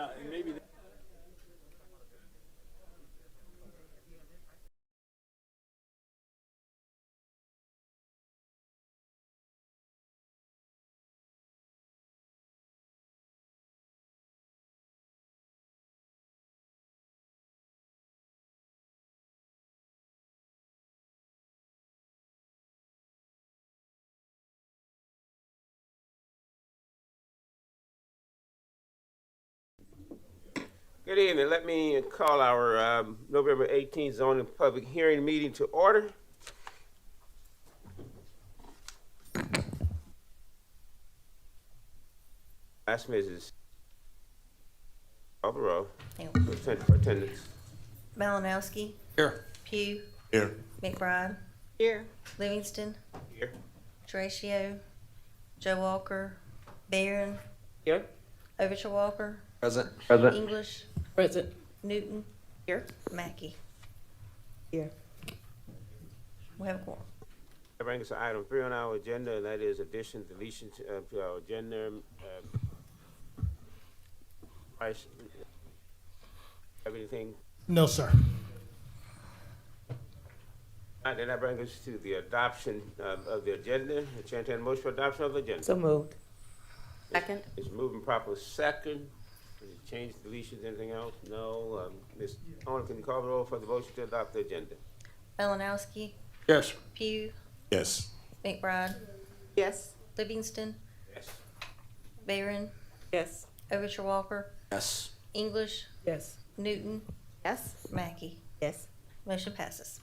Yeah, and maybe. Good evening. Let me call our November 18th zoning public hearing meeting to order. Ask Mrs. Alvaro for attendance. Malinowski, Here. Pugh, Here. McBride, Here. Livingston, Here. Teratio, Joe Walker, Barron, Here. Overture Walker, Present. English, Present. Newton, Here. Mackey. Here. We have a quorum. That brings us to item 3 on our agenda, and that is addition, deletion to our agenda. Price, have anything? No, sir. Then that brings us to the adoption of the agenda. The chair entertains a motion for adoption of the agenda. So moved. Second. It's moving proper second. Any change, deletions, anything else? No. Ms. Owens, can you call the roll for the motion to adopt the agenda? Malinowski, Yes. Pugh, Yes. McBride, Yes. Livingston, Yes. Barron, Yes. Overture Walker, Yes. English, Yes. Newton, Yes. Mackey. Yes. Motion passes.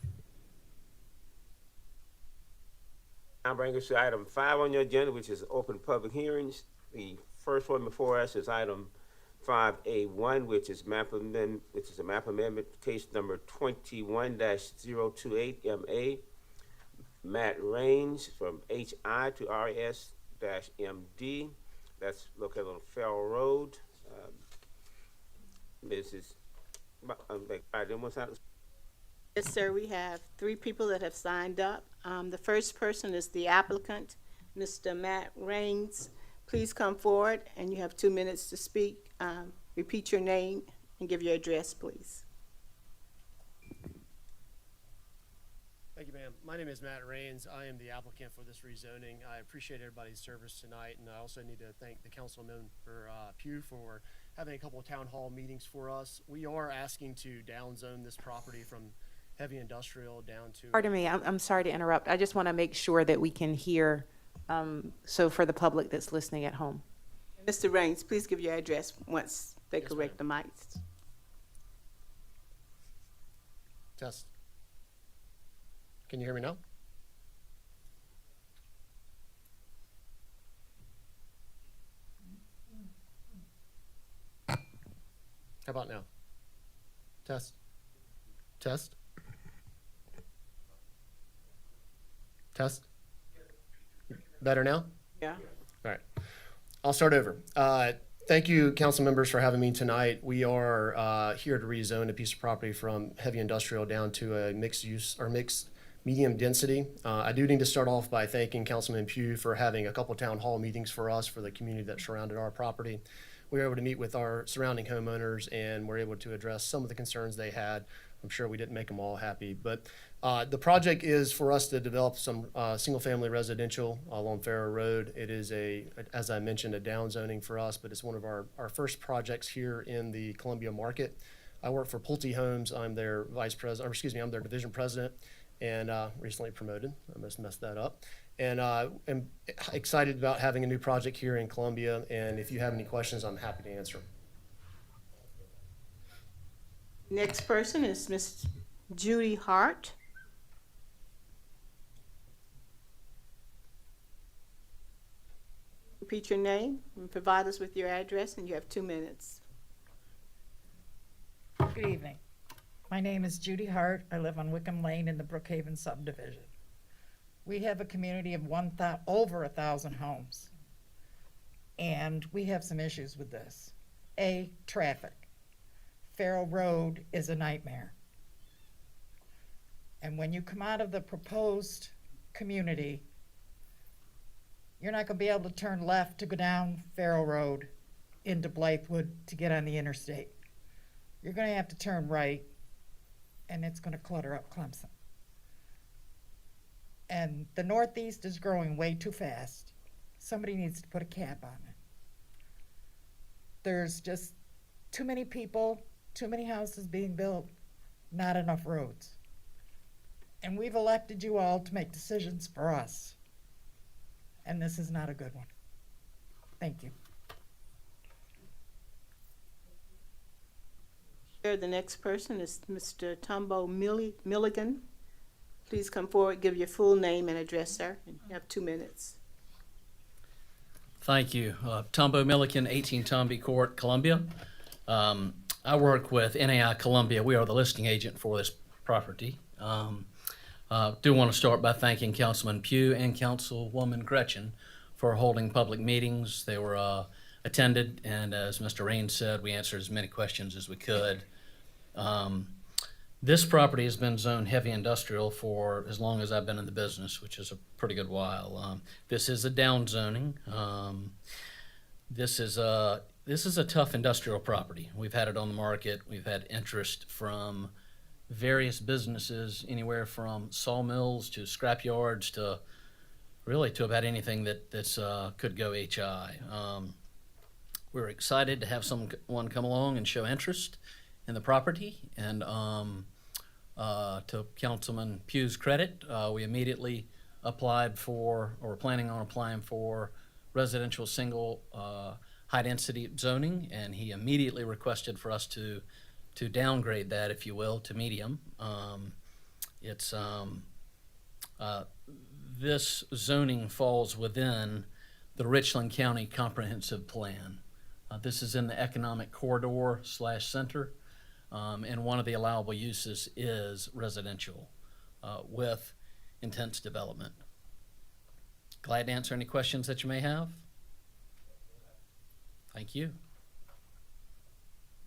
Now bring us to item 5 on your agenda, which is open public hearings. The first one before us is item 5A1, which is a map amendment, case number 21-028 MA. Matt Raines from HI to RS-MD. That's located on Farrell Road. Mrs. Yes, sir. We have 3 people that have signed up. The first person is the applicant, Mr. Matt Raines. Please come forward, and you have 2 minutes to speak. Repeat your name and give your address, please. Thank you, ma'am. My name is Matt Raines. I am the applicant for this rezoning. I appreciate everybody's service tonight, and I also need to thank the councilman for Pugh for having a couple of town hall meetings for us. We are asking to downzone this property from heavy industrial down to. Pardon me, I'm sorry to interrupt. I just want to make sure that we can hear, so for the public that's listening at home. Mr. Raines, please give your address once they Yes, correct the mics. Test. Can you hear me now? How about now? Test. Test. Test. Better now? Yeah. All right. I'll start over. Thank you, council members, for having me tonight. We are here to rezone a piece of property from heavy industrial down to a mixed use or mixed medium density. I do need to start off by thanking Councilman Pugh for having a couple town hall meetings for us for the community that surrounded our property. We were able to meet with our surrounding homeowners and were able to address some of the concerns they had. I'm sure we didn't make them all happy, but the project is for us to develop some single-family residential along Farrow Road. It is as I mentioned, a downzoning for us, but it's one of our first projects here in the Columbia market. I work for Pulte Homes. I'm their I'm their division president, and recently promoted. I almost messed that up. And am excited about having a new project here in Columbia. And if you have any questions, I'm happy to answer. Next person is Miss Judy Hart. Repeat your name and provide us with your address, and you have 2 minutes. Good evening. My name is Judy Hart. I live on Wickham Lane in the Brookhaven subdivision. We have a community of over 1,000 homes, and we have some issues with this. Traffic. Farrell Road is a nightmare. And when you come out of the proposed community, you're not gonna be able to turn left to go down Farrell Road into Blythewood to get on the interstate. You're gonna have to turn right, and it's gonna clutter up Clemson. And the Northeast is growing way too fast. Somebody needs to put a cap on it. There's just too many people, too many houses being built, not enough roads. And we've elected you all to make decisions for us. And this is not a good one. Thank you. Chair, the next person is Mr. Tombo Milligan. Please come forward, give your full name and address, sir, and you have 2 minutes. Thank you. Tombo Milliken, 18 Tomby Court, Columbia. I work with NAI Columbia. We are the listing agent for this property. Do want to start by thanking Councilman Pugh and Councilwoman Gretchen for holding public meetings. They were attended, and as Mr. Raines said, we answered as many questions as we could. This property has been zoned heavy industrial for as long as I've been in the business, which is a pretty good while. This is a down zoning. This is a tough industrial property. We've had it on the market. We've had interest from various businesses, anywhere from sawmills to scrap yards to really to about anything that's could go HI. We're excited to have someone come along and show interest in the property, and to Councilman Pugh's credit, we immediately applied for, or planning on applying for, residential single high density zoning, and he immediately requested for us to downgrade that, if you will, to medium. This zoning falls within the Richland County Comprehensive Plan. This is in the economic corridor / center, and one of the allowable uses is residential with intense development. Glad to answer any questions that you may have. Thank you.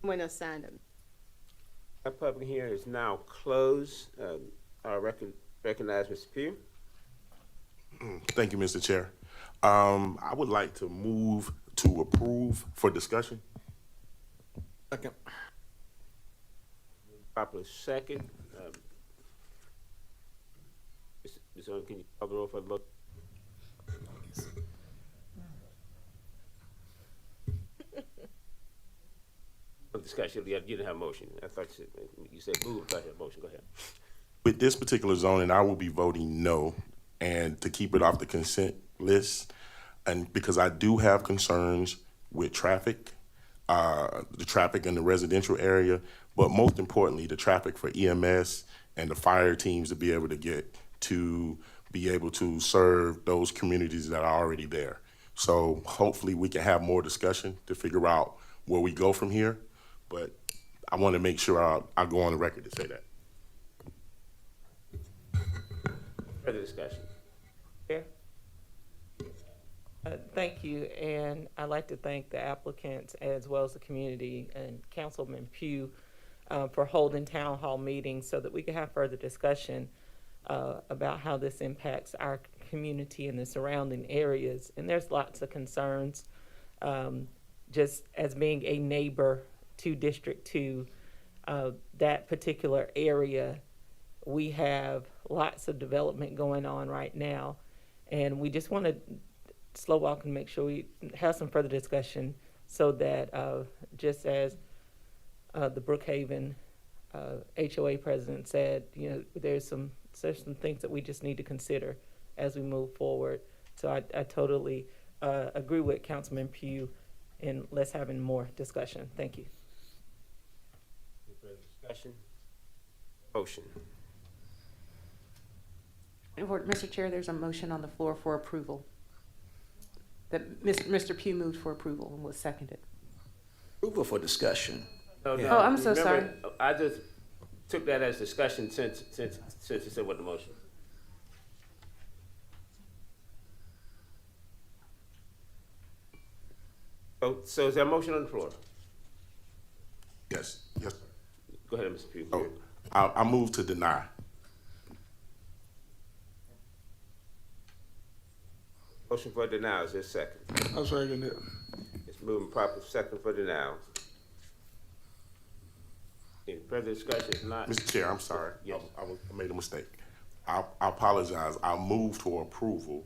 When assigned them. Our public hearing is now closed. I recognize Mr. Pugh. Thank you, Mr. Chair. I would like to move to approve for discussion. Second. Proper second. Ms. Owen, can you call the roll for the vote? Discussion. You didn't have a motion. I thought you said move. I thought you had a motion. Go ahead. With this particular zoning, I will be voting no, and to keep it off the consent list, and because I do have concerns with traffic, the traffic in the residential area, but most importantly, the traffic for EMS and the fire teams to be able to serve those communities that are already there. So hopefully we can have more discussion to figure out where we go from here, but I want to make sure I go on the record to say that. Further discussion. Yeah. Thank you, and I'd like to thank the applicants as well as the community and Councilman Pugh for holding town hall meetings so that we could have further discussion about how this impacts our community and the surrounding areas. And there's lots of concerns, just as being a neighbor to District 2, that particular area, we have lots of development going on right now, and we just want to slow walk and make sure we have some further discussion so that just as the Brookhaven HOA president said, there's some things that we just need to consider as we move forward. So I totally agree with Councilman Pugh, and let's having more discussion. Thank you. Any further discussion? Motion. Mr. Chair, there's a motion on the floor for approval. That Mr. Pugh moved for approval and was seconded. Approval for discussion. No, Oh, I'm so sorry. I just took that as discussion since it said what the motion. So is there a motion on the floor? Yes. Go ahead, Mr. Pugh. Oh, I move to deny. Motion for denial, is there a second? I'll second it. It's Moving proper second for denial. Any further discussion? If not, Mr. Chair, I'm sorry. Yes. I made a mistake. I apologize. I moved for approval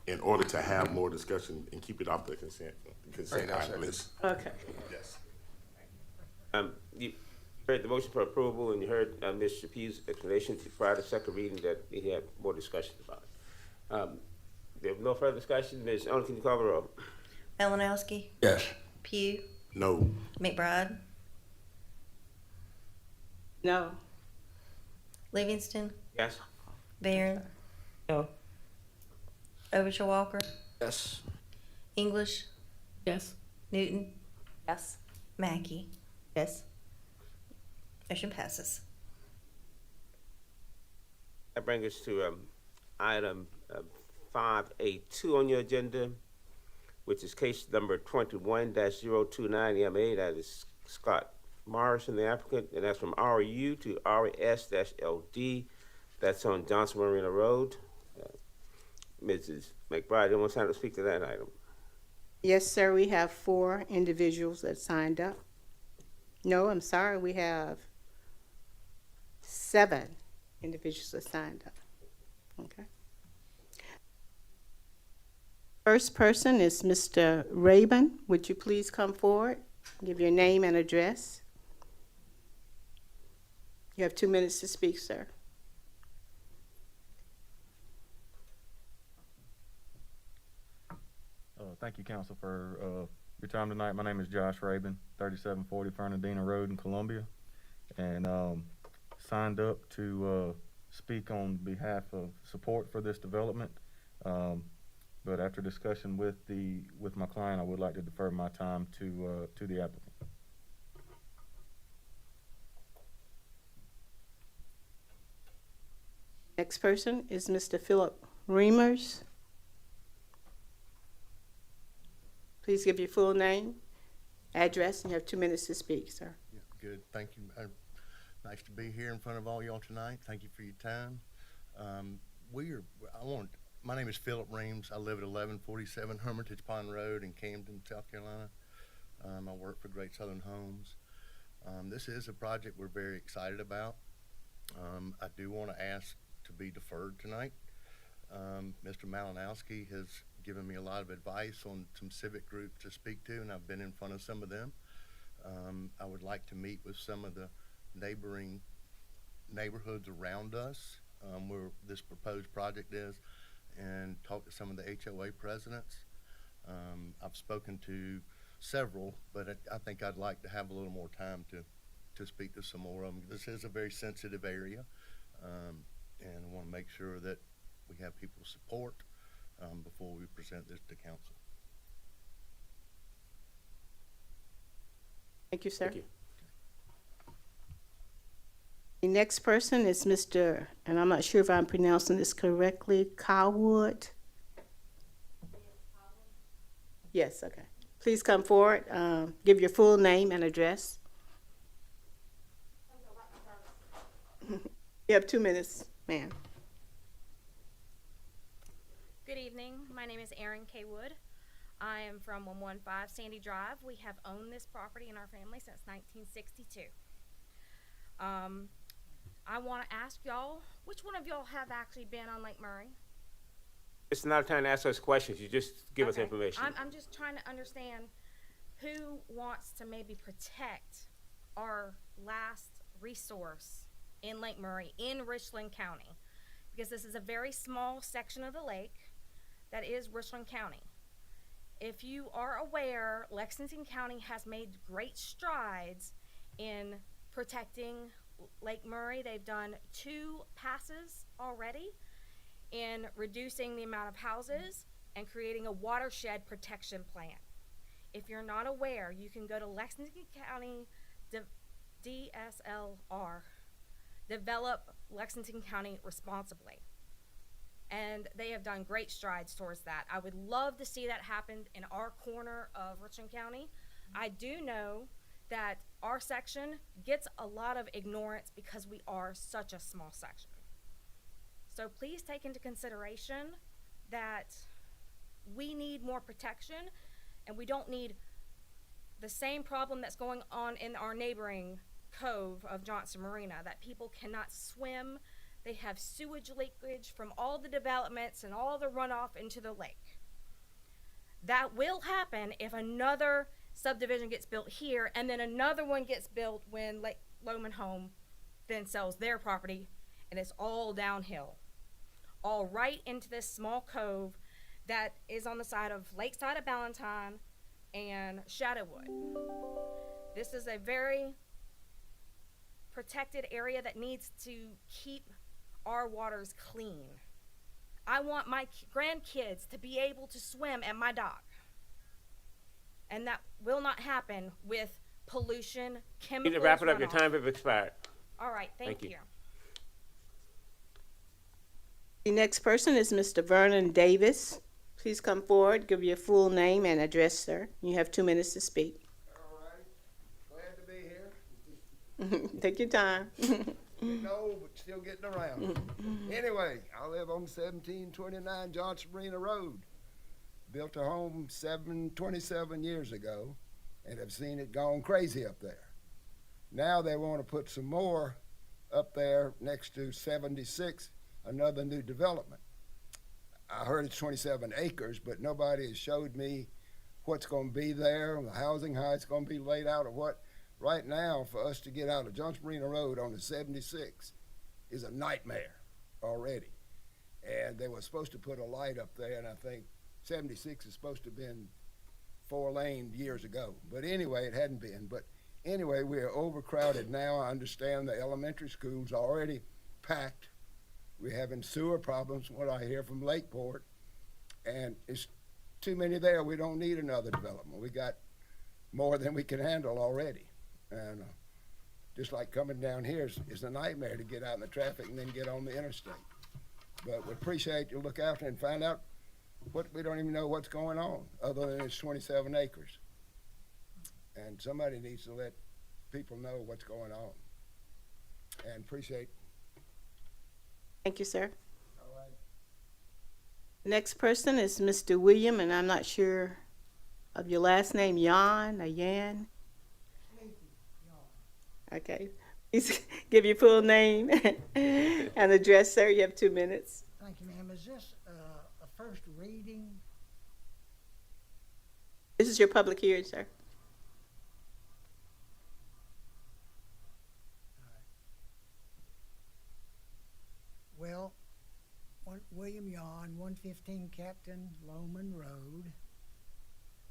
in order to have more discussion and keep it off the consent Right, I'll item second. list. Okay. Yes. You heard the motion for approval, and you heard Mr. Pugh's explanation prior to second reading that he had more discussion about it. There was no further discussion. Ms. Owen, can you call the roll? Malinowski, Yes. Pugh, No. McBride, No. Livingston, Yes. Barron, No. Overshaw Walker, Yes. English, Yes. Newton, Yes. Mackey. Yes. Motion passes. That brings us to item 5A2 on your agenda, which is case number 21-029MA. That is Scott Morrison, the applicant, and that's from RU to RS-LD. That's on Johnson Marina Road. Mrs. McBride, anyone sign up to speak to that item? Yes, sir, we have 4 individuals that signed up. No, I'm sorry, we have 7 individuals that signed up. Okay. First person is Mr. Rabin. Would you please come forward? Give your name and address. You have 2 minutes to speak, sir. Thank you, Council, for your time tonight. My name is Josh Rabin, 3740 Fernandina Road in Columbia, and signed up to speak on behalf of support for this development. But after discussion with my client, I would like to defer my time to the applicant. Next person is Mr. Philip Reamers. Please give your full name, address, and you have 2 minutes to speak, sir. Yeah, good, thank you. Nice to be here in front of all y'all tonight. Thank you for your time. My name is Philip Reams. I live at 1147 Hermitage Pond Road in Camden, South Carolina. I work for Great Southern Homes. This is a project we're very excited about. I do want to ask to be deferred tonight. Mr. Malinowski has given me a lot of advice on some civic groups to speak to, and I've been in front of some of them. I would like to meet with some of the neighboring neighborhoods around us where this proposed project is, and talk to some of the HOA presidents. I've spoken to several, but I think I'd like to have a little more time to speak to some more of them. This is a very sensitive area, and I want to make sure that we have people's support before we present this to council. Thank you, sir. Thank you. The next person is Mr., and I'm not sure if I'm pronouncing this correctly, Cowwood? Yes, okay. Please come forward, give your full name and address. You have 2 minutes, ma'am. Good evening. My name is Erin K. Wood. I am from 115 Sandy Drive. We have owned this property in our family since 1962. I want to ask y'all, which one of y'all have actually been on Lake Murray? It's not time to ask us questions. You just give us Okay. information. I'm just trying to understand who wants to maybe protect our last resource in Lake Murray in Richland County, because this is a very small section of the lake that is Richland County. If you are aware, Lexington County has made great strides in protecting Lake Murray. They've done 2 passes already in reducing the amount of houses and creating a watershed protection plan. If you're not aware, you can go to Lexington County DSLR, Develop Lexington County Responsibly. And they have done great strides towards that. I would love to see that happen in our corner of Richland County. I do know that our section gets a lot of ignorance because we are such a small section. So please take into consideration that we need more protection, and we don't need the same problem that's going on in our neighboring cove of Johnson Marina, that people cannot swim. They have sewage leakage from all the developments and all the runoff into the lake. That will happen if another subdivision gets built here and then another one gets built when Lake Loman Home then sells their property, and it's all downhill. All right into this small cove that is on the side of Lakeside of Ballantyne and Shadowwood. This is a very protected area that needs to keep our waters clean. I want my grandkids to be able to swim at my dock. And that will not happen with pollution, You chemicals. need to wrap it up. Your runoff. time has expired. All right, thank Thank you. you. The next person is Mr. Vernon Davis. Please come forward, give your full name and address, sir. You have 2 minutes to speak. All right, glad to be here. Take your time. Getting old, but still getting around. Anyway, I live on 1729 Johnson Marina Road. Built a home 27 years ago and have seen it gone crazy up there. Now they want to put some more up there next to 76, another new development. I heard it's 27 acres, but nobody has showed me what's going to be there, the housing, how it's going to be laid out, or what. Right now, for us to get out of Johnson Marina Road on the 76 is a nightmare already. And they were supposed to put a light up there, and I think 76 is supposed to have been 4-lane years ago. But anyway, it hadn't been. But anyway, we're overcrowded now. I understand the elementary school's already packed. We're having sewer problems, what I hear from Lakeport. And it's too many there. We don't need another development. We got more than we can handle already. And just like coming down here is a nightmare to get out in the traffic and then get on the interstate. But we appreciate you look out and find out what we don't even know what's going on other than it's 27 acres. And somebody needs to let people know what's going on. And appreciate. Thank you, sir. All right. Next person is Mr. William, and I'm not sure of your last name, Jan or Yan. Okay. Please give your full name and address, sir. You have 2 minutes. Thank you, ma'am. Is this a first reading? This is your public hearing, sir. Well, William Yon, 115 Captain Loman Road,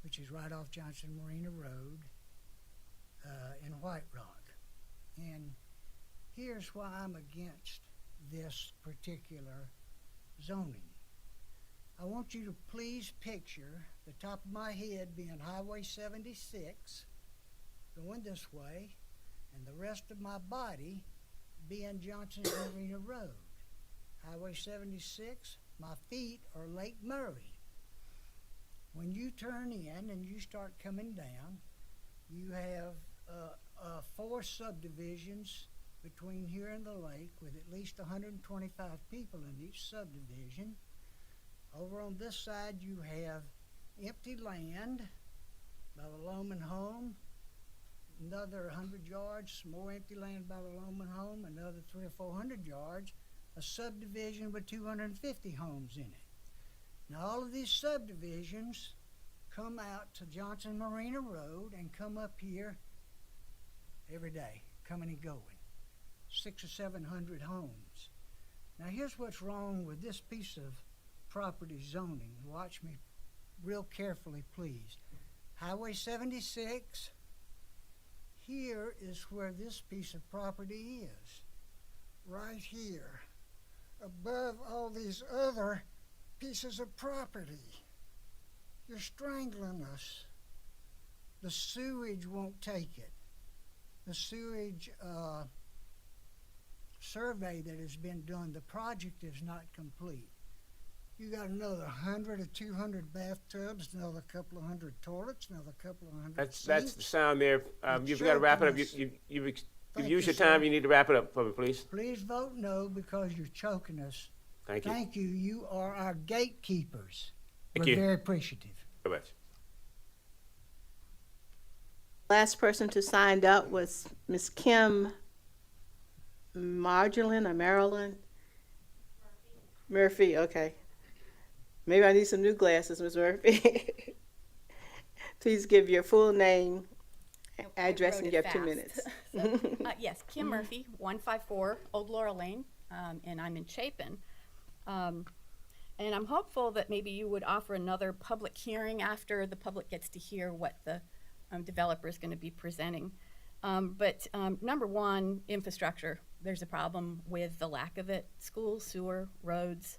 which is right off Johnson Marina Road in White Rock. And here's why I'm against this particular zoning. I want you to please picture the top of my head being Highway 76 going this way, and the rest of my body being Johnson Marina Road. Highway 76, my feet are Lake Murray. When you turn in and you start coming down, you have 4 subdivisions between here and the lake with at least 125 people in each subdivision. Over on this side you have empty land by the Loman Home, another 100 yards, more empty land by the Loman Home, another 300 or 400 yards, a subdivision with 250 homes in it. Now all of these subdivisions come out to Johnson Marina Road and come up here every day, coming and going. 600 or 700 homes. Now here's what's wrong with this piece of property zoning. Watch me real carefully, please. Highway 76, here is where this piece of property is. Right here, above all these other pieces of property. You're strangling us. The sewage won't take it. The sewage survey that has been done, the project is not complete. You got another 100 or 200 bathtubs, another couple of hundred toilets, another couple of hundred That's sinks. the sound there. You're You've got to wrap it up. choking us. You've Thank used you, your time. sir. You need to wrap it up for me, please. Please vote no because you're choking us. Thank you. Thank you. You are our gatekeepers. Thank We're you. very appreciative. Very much. Last person to sign up was Miss Kim Maryland? Murphy, okay. Maybe I need some new glasses, Ms. Murphy. Please give your full name, address, and you have 2 minutes. Yes, Kim Murphy, 154 Old Laurel Lane, and I'm in Chapin. And I'm hopeful that maybe you would offer another public hearing after the public gets to hear what the developer is going to be presenting. But number one, infrastructure. There's a problem with the lack of it. Schools, sewer, roads.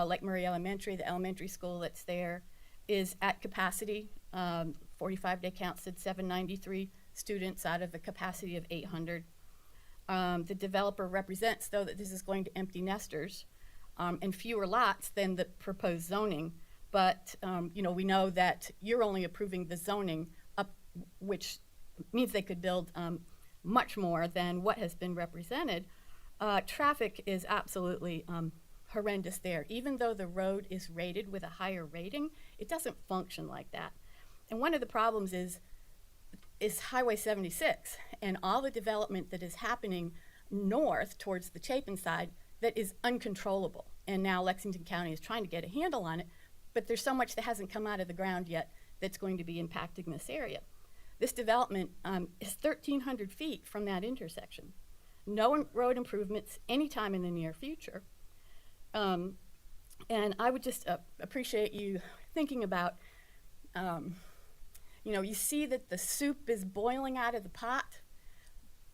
Lake Murray Elementary, the elementary school that's there, is at capacity. 45-day count said 793 students out of a capacity of 800. The developer represents, though, that this is going to empty nesters and fewer lots than the proposed zoning. But we know that you're only approving the zoning up, which means they could build much more than what has been represented. Traffic is absolutely horrendous there. Even though the road is rated with a higher rating, it doesn't function like that. And one of the problems is Highway 76 and all the development that is happening north towards the Chapin side that is uncontrollable. And now Lexington County is trying to get a handle on it, but there's so much that hasn't come out of the ground yet that's going to be impacting this area. This development is 1,300 feet from that intersection. No road improvements anytime in the near future. And I would just appreciate you thinking about, you see that the soup is boiling out of the pot.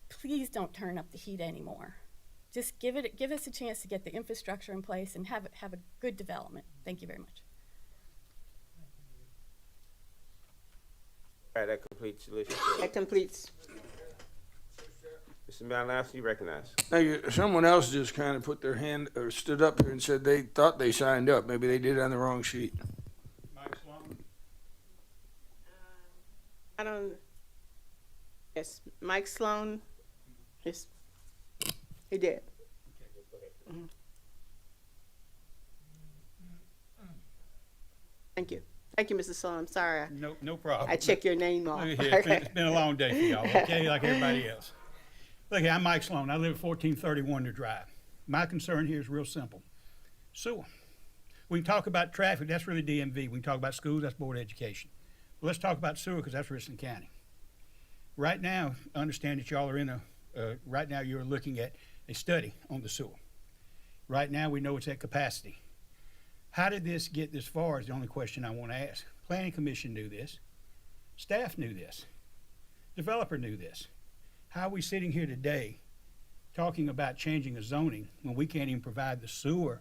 Please don't turn up the heat anymore. Just give us a chance to get the infrastructure in place and have a good development. Thank you very much. All right, that completes the list. That completes. Mr. Malinowski, you recognize. Thank you. Someone else just kind of put their hand or stood up here and said they thought they signed up. Maybe they did it on the wrong sheet. Mike Sloan. I don't. Yes, Mike Sloan. Yes, he did. Mm-hmm. Thank you. Thank you, Mr. Sloan. I'm sorry. No problem. I checked your name off. It's been a long day for y'all, okay, like everybody else. Look, I'm Mike Sloan. I live at 1431 to Drive. My concern here is real simple. Sewer. We can talk about traffic. That's really DMV. We can talk about schools. That's Board of Education. But let's talk about sewer because that's Richland County. Right now, I understand that y'all are in right now you're looking at a study on the sewer. Right now, we know it's at capacity. How did this get this far is the only question I want to ask. Planning Commission knew this. Staff knew this. Developer knew this. How are we sitting here today talking about changing a zoning when we can't even provide the sewer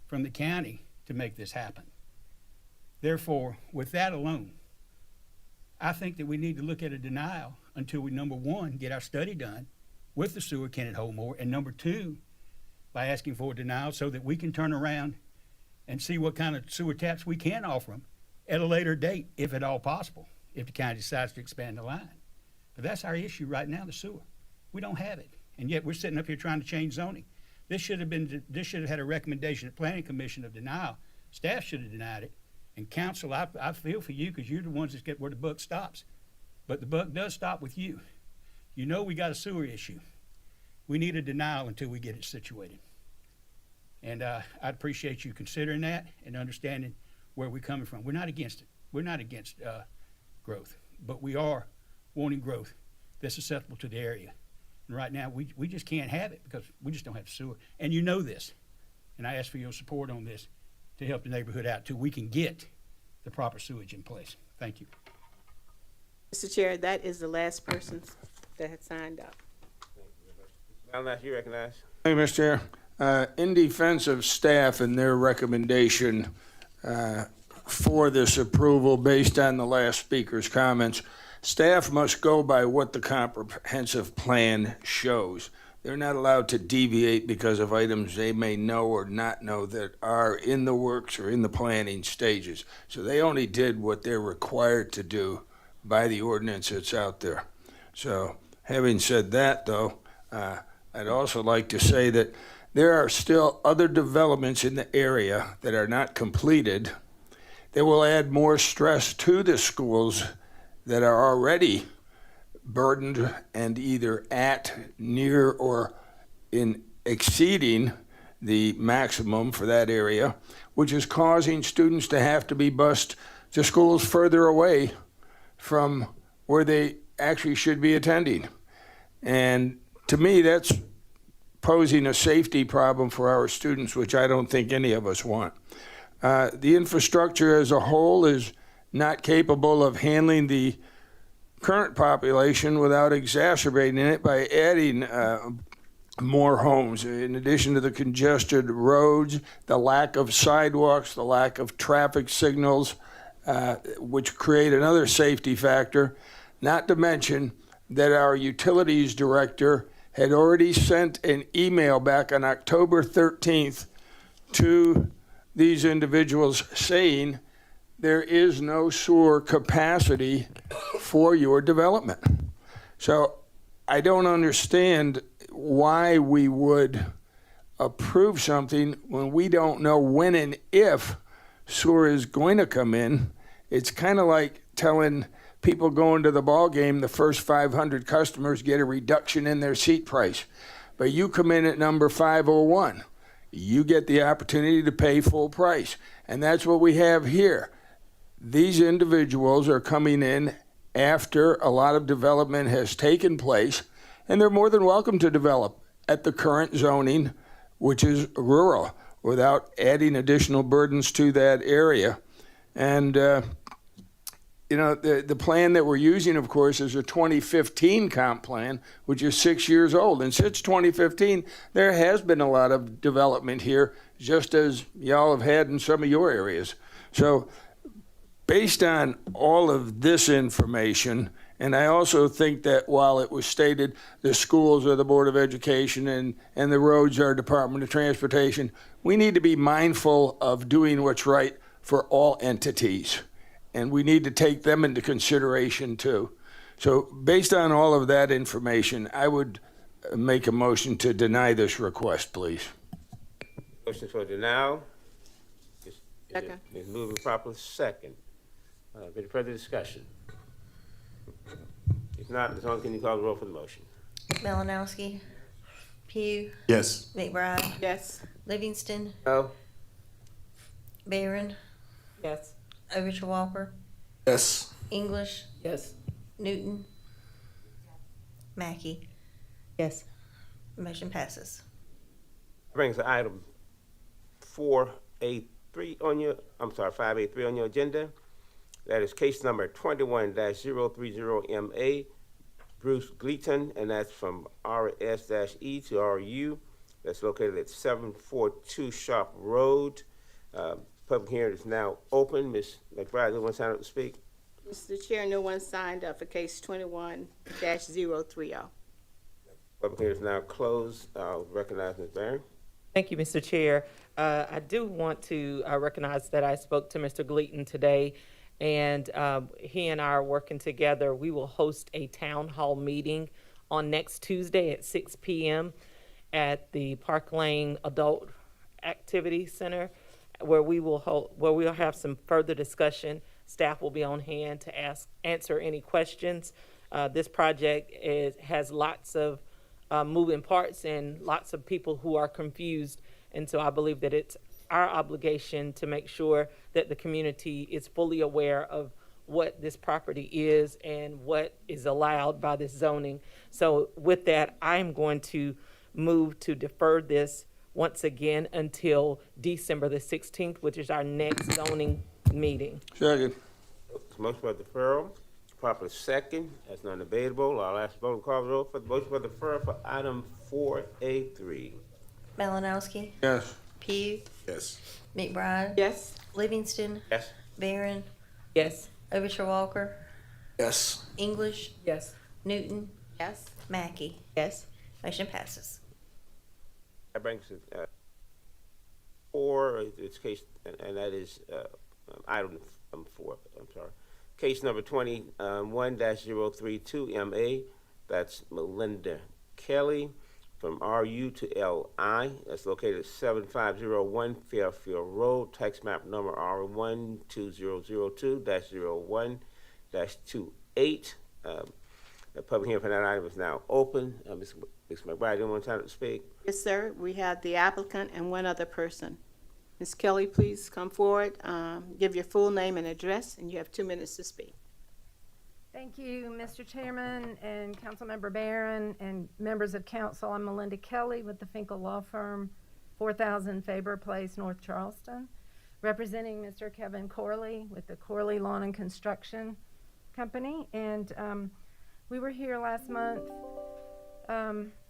from the county to make this happen? Therefore, with that alone, I think that we need to look at a denial until we, number one, get our study done with the sewer, can it hold more? And number two, by asking for a denial so that we can turn around and see what kind of sewer taps we can offer them at a later date, if at all possible, if the county decides to expand the line. But that's our issue right now, the sewer. We don't have it, and yet we're sitting up here trying to change zoning. This should have had a recommendation at Planning Commission of denial. Staff should have denied it. And council, I feel for you because you're the ones that get where the buck stops. But the buck does stop with you. You know we got a sewer issue. We need a denial until we get it situated. And I'd appreciate you considering that and understanding where we're coming from. We're not against it. We're not against growth, but we are wanting growth that's susceptible to the area. And right now, we just can't have it because we just don't have sewer. And you know this. And I ask for your support on this to help the neighborhood out till we can get the proper sewage in place. Thank you. Mr. Chair, that is the last person that had signed up. Malinowski, you recognize. Thank you, Mr. Chair. In defense of staff and their recommendation for this approval based on the last speaker's comments, staff must go by what the comprehensive plan shows. They're not allowed to deviate because of items they may know or not know that are in the works or in the planning stages. So they only did what they're required to do by the ordinance that's out there. So having said that, though, I'd also like to say that there are still other developments in the area that are not completed that will add more stress to the schools that are already burdened and either at, near, or in exceeding the maximum for that area, which is causing students to have to be bused to schools further away from where they actually should be attending. And to me, that's posing a safety problem for our students, which I don't think any of us want. The infrastructure as a whole is not capable of handling the current population without exacerbating it by adding more homes. In addition to the congested roads, the lack of sidewalks, the lack of traffic signals, which create another safety factor, not to mention that our utilities director had already sent an email back on October 13th to these individuals saying there is no sewer capacity for your development. So I don't understand why we would approve something when we don't know when and if sewer is going to come in. It's kind of like telling people going to the ball game, the first 500 customers get a reduction in their seat price. But you come in at number 501, you get the opportunity to pay full price. And that's what we have here. These individuals are coming in after a lot of development has taken place, and they're more than welcome to develop at the current zoning, which is rural, without adding additional burdens to that area. And the plan that we're using, of course, is a 2015 comp plan, which is 6 years old. And since 2015, there has been a lot of development here, just as y'all have had in some of your areas. So based on all of this information, and I also think that while it was stated the schools are the Board of Education and the roads are Department of Transportation, we need to be mindful of doing what's right for all entities. And we need to take them into consideration too. So based on all of that information, I would make a motion to deny this request, please. Motion for denial. Second. It's moving properly second. Any further discussion? If not, Ms. Owen, can you call the roll for the motion? Malinowski. Pugh. Yes. McBride. Yes. Livingston. No. Barron. Yes. Overture Walker. Yes. English. Yes. Newton. Mackey. Yes. Motion passes. Brings the item 5A3 on your agenda. That is case number 21-030MA, Bruce Gleaton, and that's from RS-E to RU. That's located at 742 Sharp Road. Public hearing is now open. Ms. McBride, anyone sign up to speak? Mr. Chair, no one signed up for case 21-030. Public hearing is now closed. I'll recognize Ms. Barron. Thank you, Mr. Chair. I do want to recognize that I spoke to Mr. Gleaton today, and he and I are working together. We will host a town hall meeting on next Tuesday at 6 p.m. at the Park Lane Adult Activity Center, where we'll have some further discussion. Staff will be on hand to answer any questions. This project has lots of moving parts and lots of people who are confused, and so I believe that it's our obligation to make sure that the community is fully aware of what this property is and what is allowed by this zoning. So with that, I'm going to move to defer this once again until December the 16th, which is our next zoning meeting. Second. Motion for deferral, properly second, that's non-debatable. I'll ask the vote to call the roll for the motion for deferral for item 4A3. Malinowski. Yes. Pugh. Yes. McBride. Yes. Livingston. Yes. Barron. Yes. Overture Walker. Yes. English. Yes. Newton. Yes. Mackey. Yes. Motion passes. That brings it 4, it's case, and that is item 4, I'm sorry. Case number 21-032MA, that's Melinda Kelly from RU to LI. That's located at 7501 Fairfield Road, tax map number R12002-01-28. The public hearing for that item is now open. Ms. McBride, you want time to speak? Yes, sir. We have the applicant and one other person. Ms. Kelly, please come forward, give your full name and address, and you have 2 minutes to speak. Thank you, Mr. Chairman and Councilmember Barron and members of council. I'm Melinda Kelly with the Finkel Law Firm, 4000 Faber Place, North Charleston, representing Mr. Kevin Corley with the Corley Lawn and Construction Company. And we were here last month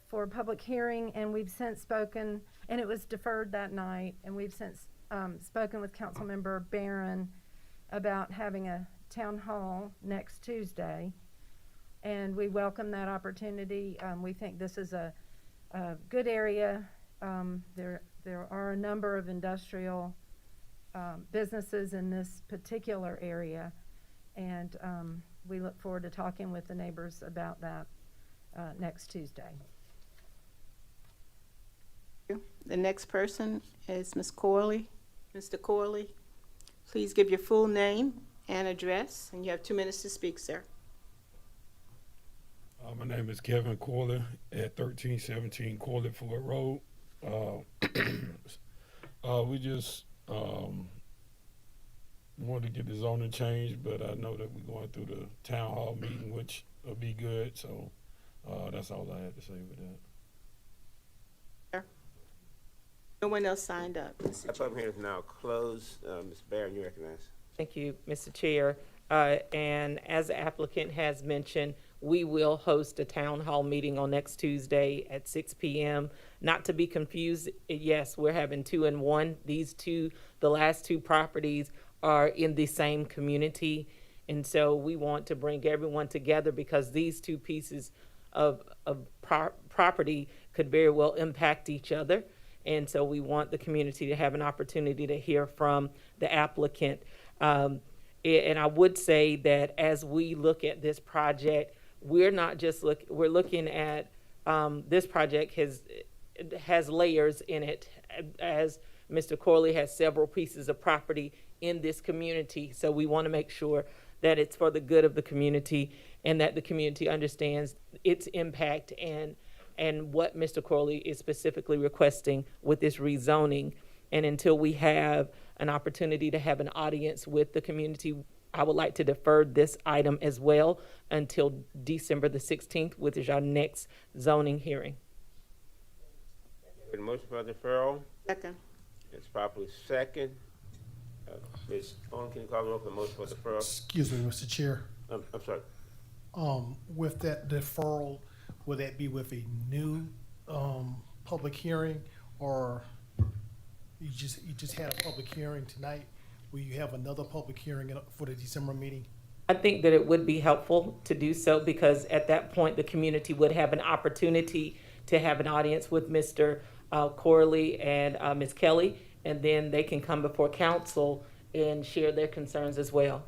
for a public hearing, and we've since spoken, and it was deferred that night, and we've since spoken with Councilmember Barron about having a town hall next Tuesday, and we welcome that opportunity. We think this is a good area. There are a number of industrial businesses in this particular area, and we look forward to talking with the neighbors about that next Tuesday. The next person is Ms. Corley. Mr. Corley, please give your full name and address, and you have 2 minutes to speak, sir. My name is Kevin Corley at 1317 Corley Ford Road. We just wanted to get the zoning changed, but I know that we're going through the town hall meeting, which will be good. So that's all I had to say with that. No one else signed up. The public hearing is now closed. Ms. Barron, you recognize. Thank you, Mr. Chair. And as the applicant has mentioned, we will host a town hall meeting on next Tuesday at 6 p.m. Not to be confused, yes, we're having 2 and 1. These two, the last two properties are in the same community. And so we want to bring everyone together because these two pieces of property could very well impact each other. And so we want the community to have an opportunity to hear from the applicant. And I would say that as we look at this project, we're not just we're looking at this project has layers in it, as Mr. Corley has several pieces of property in this community. So we want to make sure that it's for the good of the community and that the community understands its impact and what Mr. Corley is specifically requesting with this rezoning. And until we have an opportunity to have an audience with the community, I would like to defer this item as well until December the 16th, which is our next zoning hearing. Motion for deferral. Second. It's properly second. Ms. Owen, can you call the roll for the motion for deferral? Excuse me, Mr. Chair. I'm sorry. With that deferral, will that be with a new public hearing, or you just had a public hearing tonight? Will you have another public hearing for the December meeting? I think that it would be helpful to do so because at that point the community would have an opportunity to have an audience with Mr. Corley and Ms. Kelly, and then they can come before council and share their concerns as well.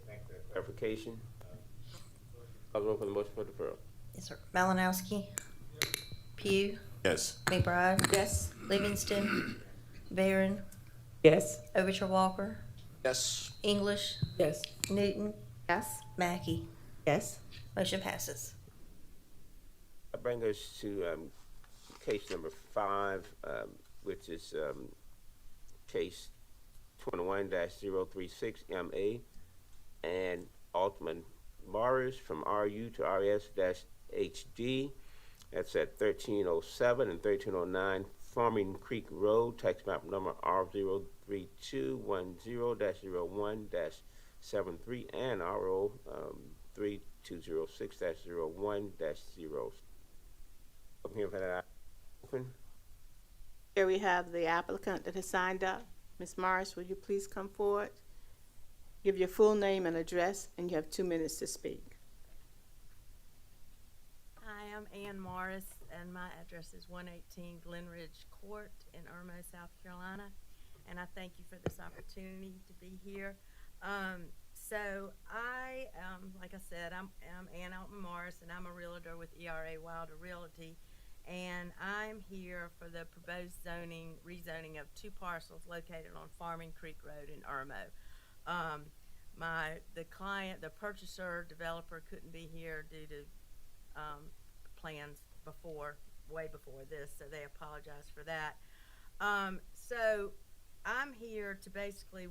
Thank you for clarification. Call the roll for the motion for deferral. Yes, sir. Malinowski. Pugh. Yes. McBride. Yes. Livingston. Barron. Yes. Overture Walker. Yes. English. Yes. Newton. Yes. Mackey. Yes. Motion passes. That brings us to case number 5, which is case 21-036 MA and Altman Morris from RU to RS-HD. That's at 1307 and 1309 Farming Creek Road, tax map number R03210-01-73 and RO 3206-01-0. I'm here for that. Open. Here we have the applicant that has signed up. Ms. Morris, will you please come forward? Give your full name and address, and you have 2 minutes to speak. Hi, I'm Ann Morris, and my address is 118 Glenridge Court in Irmo, South Carolina. And I thank you for this opportunity to be here. So I, like I said, I'm Ann Altman Morris, and I'm a realtor with ERA Wilder Realty. And I'm here for the proposed rezoning of 2 parcels located on Farming Creek Road in Irmo. the client, the purchaser, developer couldn't be here due to, plans way before this, so they apologize for that. So I'm here to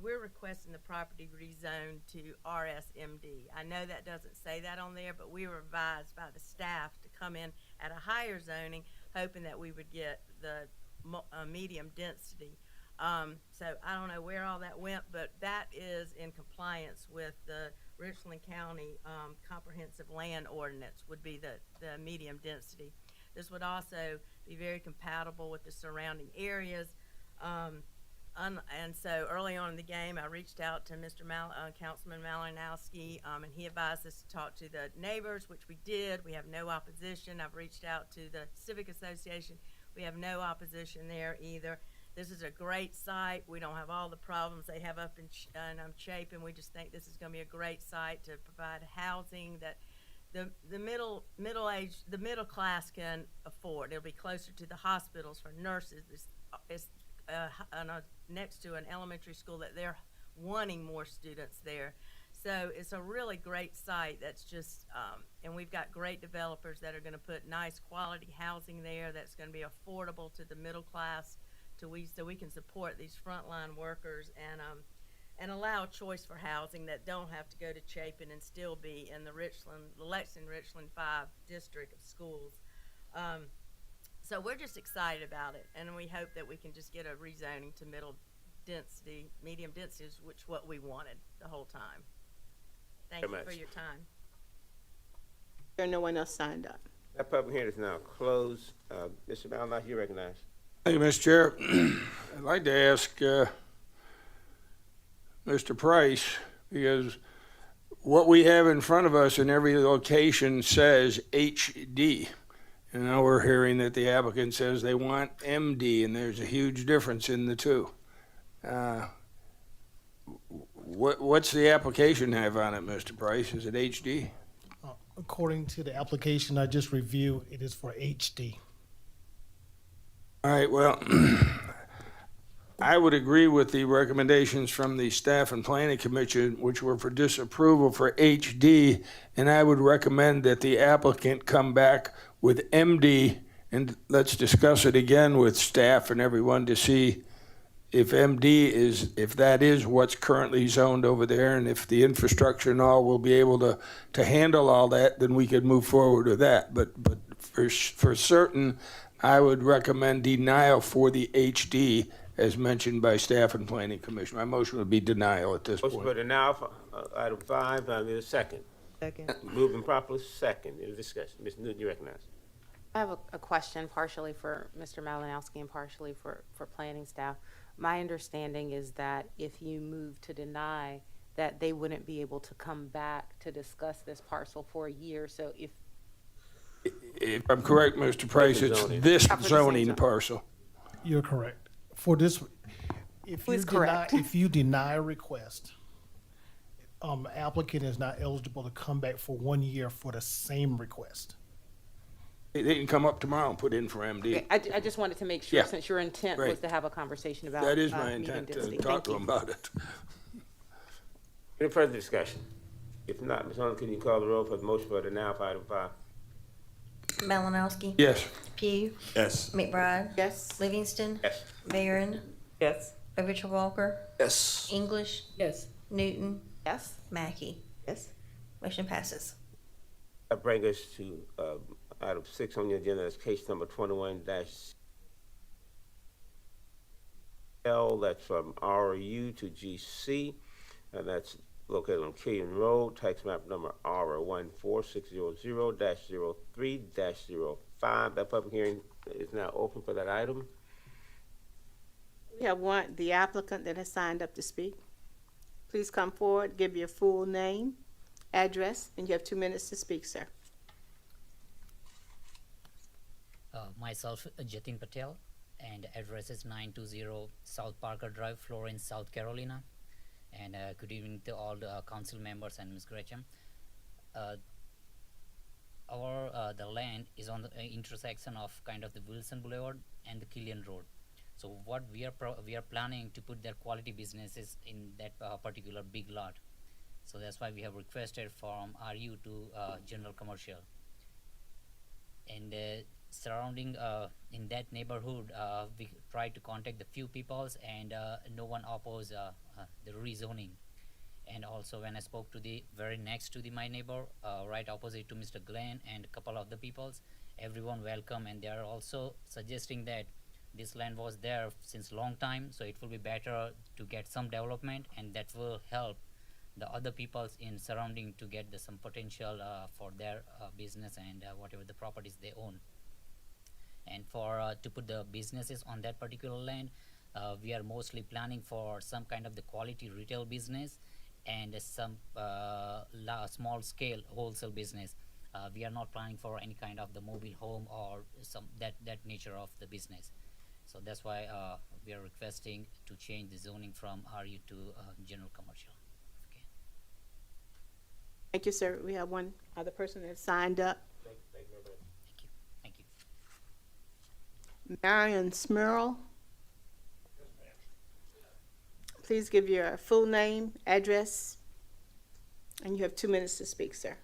we're requesting the property rezoned to RSMD. I know that doesn't say that on there, but we were advised by the staff to come in at a higher zoning, hoping that we would get the medium density. So I don't know where all that went, but that is in compliance with the Richland County Comprehensive Land Ordinance, would be the medium density. This would also be very compatible with the surrounding areas. And so early on in the game, I reached out to Councilman Malinowski, and he advised us to talk to the neighbors, which we did. We have no opposition. I've reached out to the Civic Association. We have no opposition there either. This is a great site. We don't have all the problems they have up in Chapin. We just think this is going to be a great site to provide housing that the middle class can afford. It'll be closer to the hospitals for nurses. It's next to an elementary school that they're wanting more students there. So it's a really great site that's just, and we've got great developers that are going to put nice quality housing there that's going to be affordable to the middle class, so we can support these frontline workers and allow a choice for housing that don't have to go to Chapin and still be in the Lexington-Richland 5 district of schools. So we're just excited about it, and we hope that we can just get a rezoning to medium density, which what we wanted the whole time. Thank you for your time. There's no one else signed up. That public hearing is now closed. Mr. Malinowski, you recognize. Thank you, Mr. Chair. I'd like to ask Mr. Price, because what we have in front of us in every location says HD. And now we're hearing that the applicant says they want MD, and there's a huge difference in the two. What's the application have on it, Mr. Price? Is it HD? According to the application I just reviewed, it is for HD. All right, well, I would agree with the recommendations from the Staff and Planning Commission, which were for disapproval for HD, and I would recommend that the applicant come back with MD, and let's discuss it again with staff and everyone to see if if that is what's currently zoned over there, and if the infrastructure and all will be able to handle all that, then we could move forward with that. But for certain, I would recommend denial for the HD as mentioned by Staff and Planning Commission. My motion would be denial at this point. Motion for denial for item 5. Need a second. Second. Moving properly, second. Any discussion? Ms. Newton, you recognize. I have a question partially for Mr. Malinowski and partially for planning staff. My understanding is that if you move to deny, that they wouldn't be able to come back to discuss this parcel for a year. So if I'm correct, Mr. Price, it's this zoning parcel. You're correct. For this, correct? If you deny a request, applicant is not eligible to come back for 1 year for the same request. They can come up tomorrow and put in for MD. Okay, I just wanted to make sure, since your intent was to have a conversation about That is my medium intent, to density. talk Thank to you. them about it. Any further discussion? If not, Ms. Hunter, can you call the roll for the motion for denial for item 5? Malinowski. Yes. Pugh. Yes. McBride. Yes. Livingston. Yes. Barron. Yes. Richard Walker. Yes. English. Yes. Newton. Yes? Mackey. Yes. Motion passes. That brings us to item 6 on the agenda. That's case number 21-L. That's from RU to GC, and that's located on Killian Road, tax map number R14600-03-05. That public hearing is now open for that item. We have the applicant that has signed up to speak. Please come forward, give your full name, address, and you have 2 minutes to speak, sir. Myself, Jatin Patel, and address is 920 South Parker Drive, Florence, South Carolina. And good evening to all the council members and Ms. Gresham. The land is on the intersection of kind of the Wilson Boulevard and the Killian Road. So what we are planning to put their quality businesses in that particular big lot. So that's why we have requested from RU to general commercial. And surrounding in that neighborhood, we tried to contact the few peoples, and no one opposed the rezoning. And also when I spoke to the very next to my neighbor, right opposite to Mr. Glenn and a couple of the peoples, everyone welcome, and they are also suggesting that this land was there since long time, so it will be better to get some development, and that will help the other peoples in surrounding to get some potential for their business and whatever the properties they own. And for to put the businesses on that particular land, we are mostly planning for some kind of the quality retail business and some small scale wholesale business. We are not planning for any kind of the mobile home or some that nature of the business. So that's why we are requesting to change the zoning from RU to general commercial. Okay. Thank you, sir. We have one other person that signed up. Thank you. Marion Smurl. Please give your full name, address, and you have 2 minutes to speak, sir.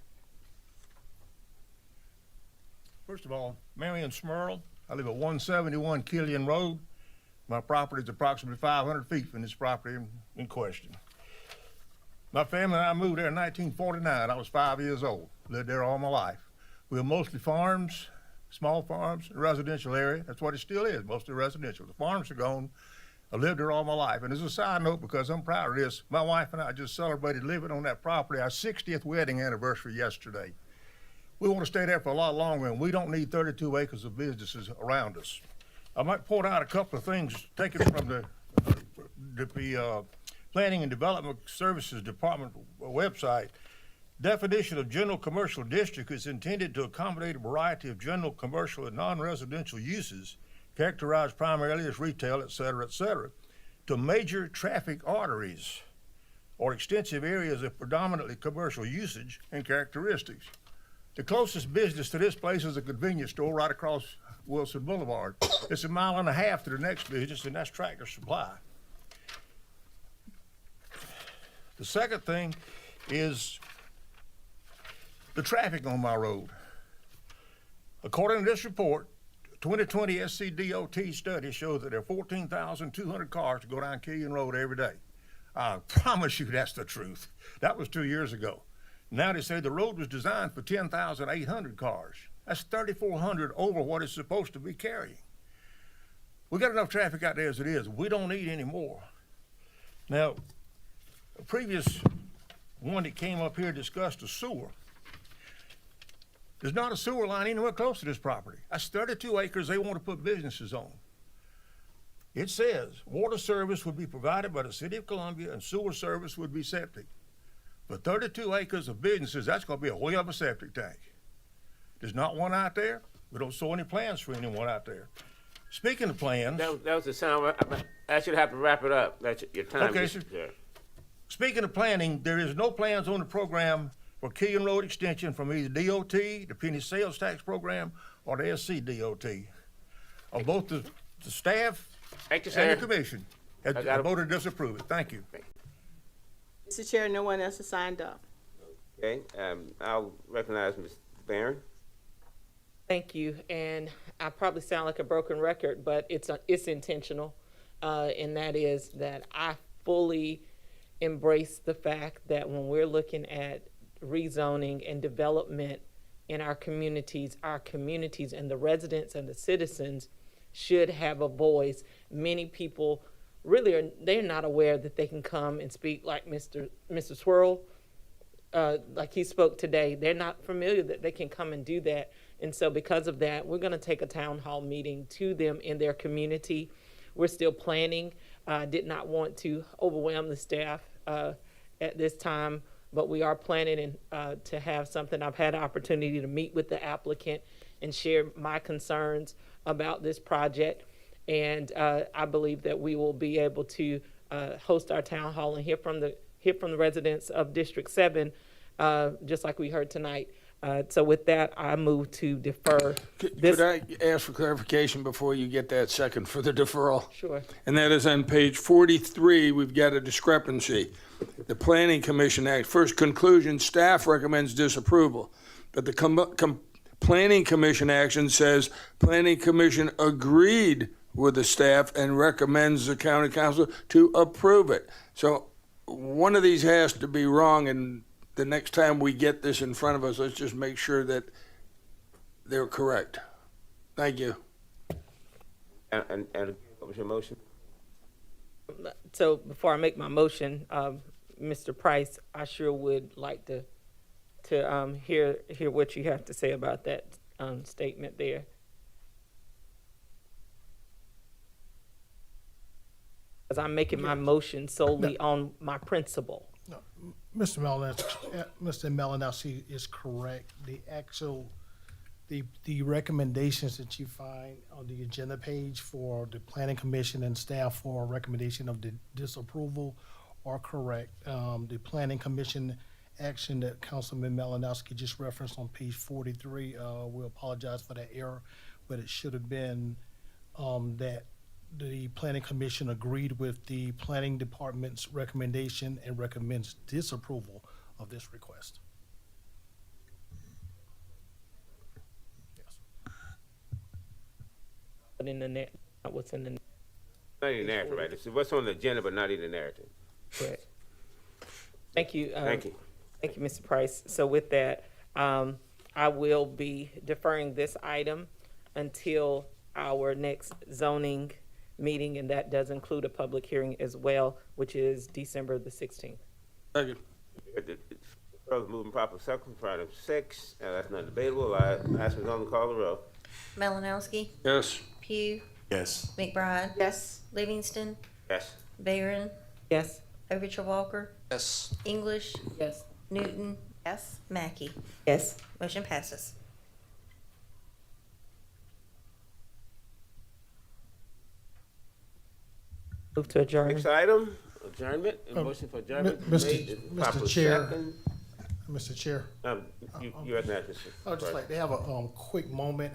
First of all, Marion Smurl. I live at 171 Killian Road. My property is approximately 500 feet from this property in question. My family and I moved there in 1949. I was 5 years old. Lived there all my life. We were mostly farms, small farms, residential area. That's what it still is, mostly residential. The farms are gone. I lived there all my life. And as a side note, because I'm proud of this, my wife and I just celebrated living on that property, our 60th wedding anniversary yesterday. We want to stay there for a lot longer, and we don't need 32 acres of businesses around us. I might point out a couple of things taken from the Planning and Development Services Department website. Definition of general commercial district is intended to accommodate a variety of general commercial and non-residential uses, characterized primarily as retail, et cetera, to major traffic arteries or extensive areas of predominantly commercial usage and characteristics. The closest business to this place is a convenience store right across Wilson Boulevard. It's 1.5 miles to the next business, and that's Tractor Supply. The second thing is the traffic on my road. According to this report, 2020 SCDOT study shows that there are 14,200 cars that go down Killian Road every day. I promise you that's the truth. That was 2 years ago. Now they say the road was designed for 10,800 cars. That's 3,400 over what it's supposed to be carrying. We got enough traffic out there as it is. We don't need any more. Now, a previous one that came up here discussed a sewer. There's not a sewer line anywhere close to this property. That's 32 acres they want to put businesses on. It says water service would be provided by the City of Columbia and sewer service would be septic. For 32 acres of businesses, that's going to be a whale of a septic tank. There's not one out there. We don't show any plans for anyone out there. Speaking of plans. That was the sound. I should have to wrap it up. That's your time. Okay, sir. Speaking of planning, there is no plans on the program for Killian Road extension from either DOT, the penny sales tax program, or the SCDOT. Or both the staff and the commission have voted to disapprove it. Thank you. Mr. Chair, no one else has signed up. Okay, I'll recognize Ms. Barron. Thank you, and I probably sound like a broken record, but it's intentional, and that is that I fully embrace the fact that when we're looking at rezoning and development in our communities and the residents and the citizens should have a voice. Many people really they're not aware that they can come and speak like Mr. Swirl, like he spoke today. They're not familiar that they can come and do that. And so because of that, we're going to take a town hall meeting to them in their community. We're still planning. Did not want to overwhelm the staff at this time, but we are planning to have something. I've had an opportunity to meet with the applicant and share my concerns about this project. And I believe that we will be able to host our town hall and hear from the residents of District 7, just like we heard tonight, So with that, I move to defer this. Could I ask for clarification before you get that second for the deferral? Sure. And that is on page 43, we've got a discrepancy. The Planning Commission Act, first conclusion, staff recommends disapproval. But the Planning Commission action says, Planning Commission agreed with the staff and recommends the county council to approve it. So one of these has to be wrong, and the next time we get this in front of us, let's just make sure that they're correct. Thank you. And what was your motion? So before I make my motion, Mr. Price, I sure would like to hear what you have to say about that statement there. Because I'm making my motion solely on my principle. No, Mr. Malinowski is correct. The recommendations that you find on the agenda page for the Planning Commission and staff for recommendation of the disapproval are correct. The Planning Commission action that Councilman Malinowski just referenced on page 43, we apologize for that error, but it should have been that the Planning Commission agreed with the Planning Department's recommendation and recommends disapproval of this request. Yes. But in the what's in the Not in the narrative, right? It's what's on the agenda, but not in the narrative. correct. Thank you. Thank you. Thank you, Mr. Price. So with that, I will be deferring this item until our next zoning meeting, and that does include a public hearing as well, which is December the 16th. Thank you. Further moving proper second for item 6. That's not debatable. I ask Ms. Owen to call the roll. Malinowski, Yes. Pugh, Yes. McBride, Yes. Livingston, Yes. Barron, Yes. Overture Walker, Yes. English, Yes. Newton, Yes. Mackey. Yes. Motion passes. Move to adjourn. Next item, adjournment. A motion for adjournment. Mr. Chair. Mr. Chair. You recognize this. I would just like to have a quick moment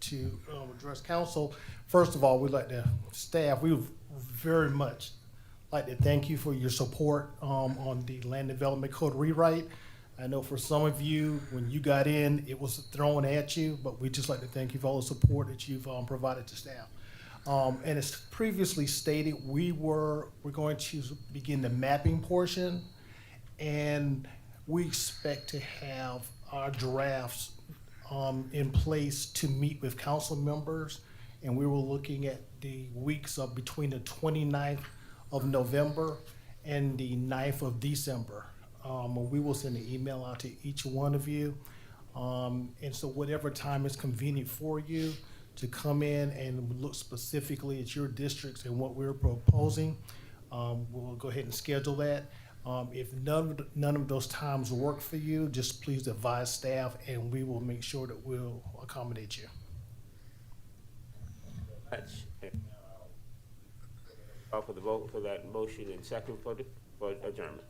to address council. First of all, we'd like to staff, we would very much like to thank you for your support on the Land Development Code rewrite. I know for some of you, when you got in, it was thrown at you, but we'd just like to thank you for all the support that you've provided to staff. And as previously stated, we're going to begin the mapping portion, and we expect to have our drafts in place to meet with council members, and we were looking at the weeks of between the 29th of November and the 9th of December. We will send an email out to each one of you, and so whatever time is convenient for you to come in and look specifically at your districts and what we're proposing, we'll go ahead and schedule that. If none of those times work for you, just please advise staff, and we will make sure that we'll accommodate you. Call for the vote for that motion and second for adjournment.